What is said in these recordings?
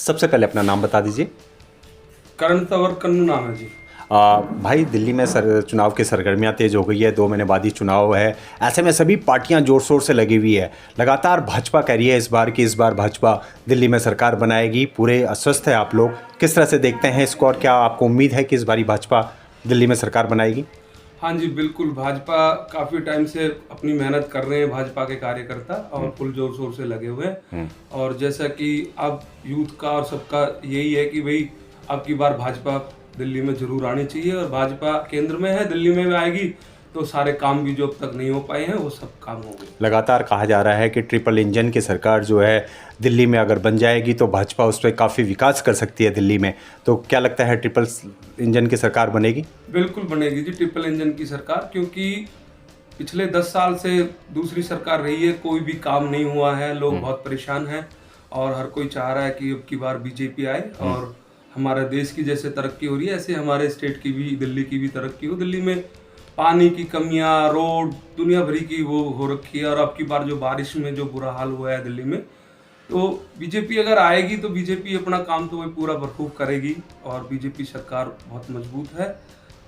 सबसे पहले अपना नाम बता दीजिए। करण तंवर कन्नू नाम है जी। भाई, दिल्ली में चुनाव की सरगर्मियां तेज हो गई है, 2 महीने बाद ही चुनाव है। ऐसे में सभी पार्टियां जोर शोर से लगी हुई है। लगातार भाजपा कह रही है इस बार भाजपा दिल्ली में सरकार बनाएगी। पूरे आश्वस्त है आप लोग, किस तरह से देखते हैं इसको और क्या आपको उम्मीद है कि इस बारी भाजपा दिल्ली में सरकार बनाएगी? हाँ जी, बिल्कुल। भाजपा काफ़ी टाइम से अपनी मेहनत कर रहे हैं, भाजपा के कार्यकर्ता, और फुल जोर शोर से लगे हुए हैं। और जैसा कि अब यूथ का और सबका यही है कि भाई अब की बार भाजपा दिल्ली में जरूर आनी चाहिए, और भाजपा केंद्र में है, दिल्ली में भी आएगी तो सारे काम भी जो अब तक नहीं हो पाए हैं वो सब काम होंगे। लगातार कहा जा रहा है कि ट्रिपल इंजन की सरकार जो है दिल्ली में अगर बन जाएगी तो भाजपा उस पर काफ़ी विकास कर सकती है दिल्ली में। तो क्या लगता है ट्रिपल इंजन की सरकार बनेगी? बिल्कुल बनेगी जी ट्रिपल इंजन की सरकार, क्योंकि पिछले 10 साल से दूसरी सरकार रही है, कोई भी काम नहीं हुआ है, लोग बहुत परेशान हैं, और हर कोई चाह रहा है कि अब की बार बीजेपी आए और हमारे देश की जैसे तरक्की हो रही है ऐसे हमारे स्टेट की भी, दिल्ली की भी तरक्की हो। दिल्ली में पानी की कमियां, रोड दुनिया भरी की वो हो रखी है, और अब की बार जो बारिश में जो बुरा हाल हुआ है दिल्ली में, तो बीजेपी अगर आएगी तो बीजेपी अपना काम तो वही पूरा भरपूर करेगी, और बीजेपी सरकार बहुत मजबूत है,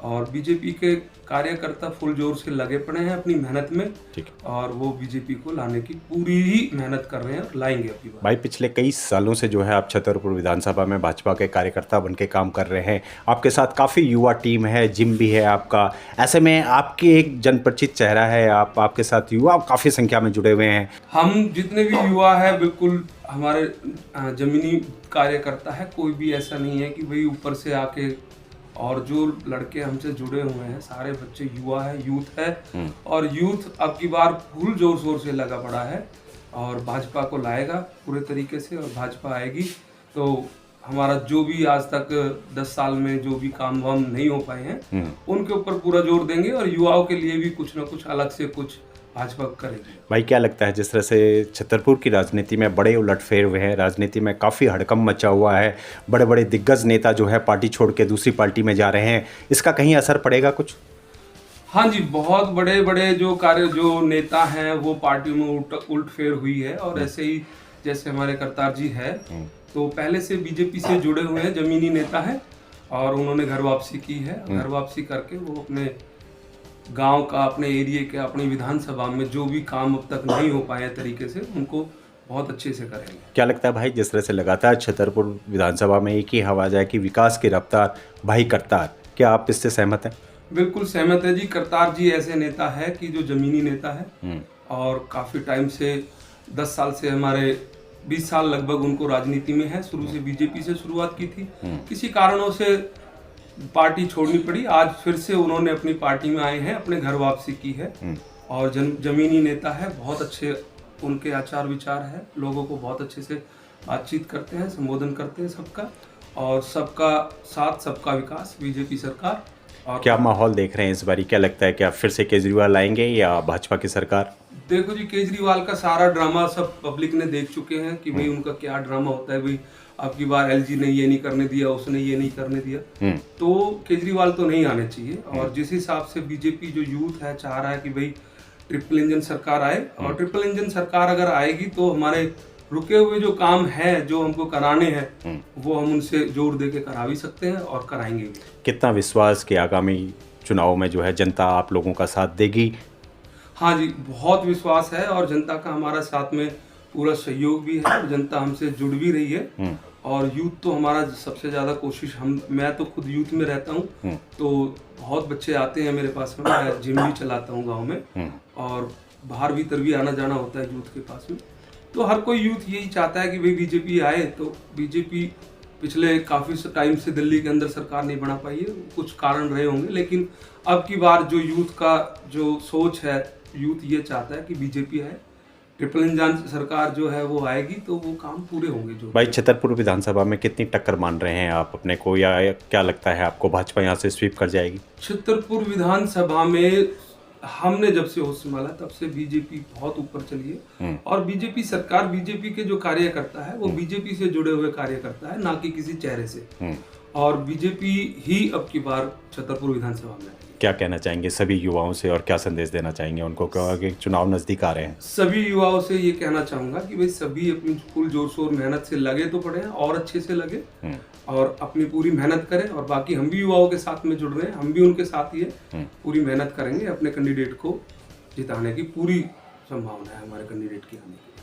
और बीजेपी के कार्यकर्ता फुल जोर से लगे पड़े हैं अपनी मेहनत में। ठीक है। और वो बीजेपी को लाने की पूरी ही मेहनत कर रहे हैं और लाएंगे अपनी बार। भाई, पिछले कई सालों से जो है आप छतरपुर विधानसभा में भाजपा के कार्यकर्ता बन के काम कर रहे हैं। आपके साथ काफ़ी युवा टीम है, जिम भी है आपका। ऐसे में आपकी एक जनपरिचित चेहरा है, आपके साथ युवा काफ़ी संख्या में जुड़े हुए हैं। हम जितने भी युवा है बिल्कुल हमारे जमीनी कार्यकर्ता है, कोई भी ऐसा नहीं है कि भाई ऊपर से आके, और जो लड़के हमसे जुड़े हुए हैं सारे बच्चे युवा है, यूथ है, और यूथ अब की बार फुल जोर शोर से लगा पड़ा है और भाजपा को लाएगा पूरे तरीके से, और भाजपा आएगी तो हमारा जो भी आज तक 10 साल में जो भी काम वाम नहीं हो पाए हैं उनके ऊपर पूरा जोर देंगे, और युवाओं के लिए भी कुछ ना कुछ अलग से कुछ भाजपा करेगी। भाई, क्या लगता है जिस तरह से छतरपुर की राजनीति में बड़े उलटफेर हुए हैं, राजनीति में काफ़ी हड़कंप मचा हुआ है, बड़े बड़े दिग्गज नेता जो है पार्टी छोड़ के दूसरी पार्टी में जा रहे हैं, इसका कहीं असर पड़ेगा कुछ? हाँ जी, बहुत बड़े बड़े जो नेता हैं वो पार्टी में उलटफेर हुई है, और ऐसे ही जैसे हमारे करतार जी है तो पहले से बीजेपी से जुड़े हुए हैं, जमीनी नेता है, और उन्होंने घर वापसी की है। घर वापसी करके वो अपने गांव का, अपने एरिया के, अपनी विधानसभा में जो भी काम अब तक नहीं हो पाए तरीके से उनको बहुत अच्छे से करेंगे। क्या लगता है भाई, जिस तरह से लगातार छतरपुर विधानसभा में एक ही हवा जाए कि विकास की रफ्तार भाई करतार, क्या आप इससे सहमत हैं? बिल्कुल सहमत है जी। करतार जी ऐसे नेता है कि जो जमीनी नेता है, और काफ़ी टाइम से 10 साल से, हमारे 20 साल लगभग उनको राजनीति में है। शुरू से बीजेपी से शुरुआत की थी, किसी कारणों से पार्टी छोड़नी पड़ी, आज फिर से उन्होंने अपनी पार्टी में आए हैं, अपने घर वापसी की है, और जमीनी नेता है, बहुत अच्छे उनके आचार विचार है, लोगों को बहुत अच्छे से बातचीत करते हैं, संबोधन करते हैं सबका, और सबका साथ सबका विकास, बीजेपी सरकार। और क्या माहौल देख रहे हैं इस बारी? क्या लगता है, क्या फिर से केजरीवाल आएंगे या भाजपा की सरकार? देखो जी, केजरीवाल का सारा ड्रामा सब पब्लिक ने देख चुके हैं कि भाई उनका क्या ड्रामा होता है। भाई अब की बार एलजी ने ये नहीं करने दिया, उसने ये नहीं करने दिया, तो केजरीवाल तो नहीं आने चाहिए। और जिस हिसाब से बीजेपी जो यूथ है चाह रहा है कि भाई ट्रिपल इंजन सरकार आए, और ट्रिपल इंजन सरकार अगर आएगी तो हमारे रुके हुए जो काम है जो हमको कराने हैं वो हम उनसे जोर दे के करा भी सकते हैं और कराएंगे भी। कितना विश्वास कि आगामी चुनाव में जो है जनता आप लोगों का साथ देगी? हाँ जी, बहुत विश्वास है, और जनता का हमारा साथ में पूरा सहयोग भी है, और जनता हमसे जुड़ भी रही है। और यूथ तो हमारा सबसे ज़्यादा कोशिश, मैं तो खुद यूथ में रहता हूँ, तो बहुत बच्चे आते हैं मेरे पास में, मैं जिम भी चलाता हूँ गाँव में, और बाहर भीतर भी आना जाना होता है यूथ के पास में। तो हर कोई यूथ यही चाहता है कि भाई बीजेपी आए। तो बीजेपी पिछले काफ़ी टाइम से दिल्ली के अंदर सरकार नहीं बना पाई है, कुछ कारण रहे होंगे, लेकिन अब की बार जो यूथ का जो सोच है, यूथ ये चाहता है कि बीजेपी आए, ट्रिपल इंजन सरकार जो है वो आएगी तो वो काम पूरे होंगे। जो भाई, छतरपुर विधानसभा में कितनी टक्कर मान रहे हैं आप अपने को, या क्या लगता है आपको भाजपा यहाँ से स्वीप कर जाएगी? छतरपुर विधानसभा में हमने जब से होश संभाला तब से बीजेपी बहुत ऊपर चली है, और बीजेपी सरकार, बीजेपी के जो कार्यकर्ता है वो बीजेपी से जुड़े हुए कार्यकर्ता है, ना कि किसी चेहरे से, और बीजेपी ही अब की बार छतरपुर विधानसभा में। क्या कहना चाहेंगे सभी युवाओं से और क्या संदेश देना चाहेंगे उनको कि चुनाव नज़दीक आ रहे हैं? सभी युवाओं से ये कहना चाहूँगा कि भाई सभी अपनी फुल जोर शोर मेहनत से लगे तो पड़े और अच्छे से लगे और अपनी पूरी मेहनत करें। और बाकी हम भी युवाओं के साथ में जुड़ रहे हैं, हम भी उनके साथ ये पूरी मेहनत करेंगे। अपने कैंडिडेट को जिताने की पूरी संभावना है हमारे कैंडिडेट की आने की।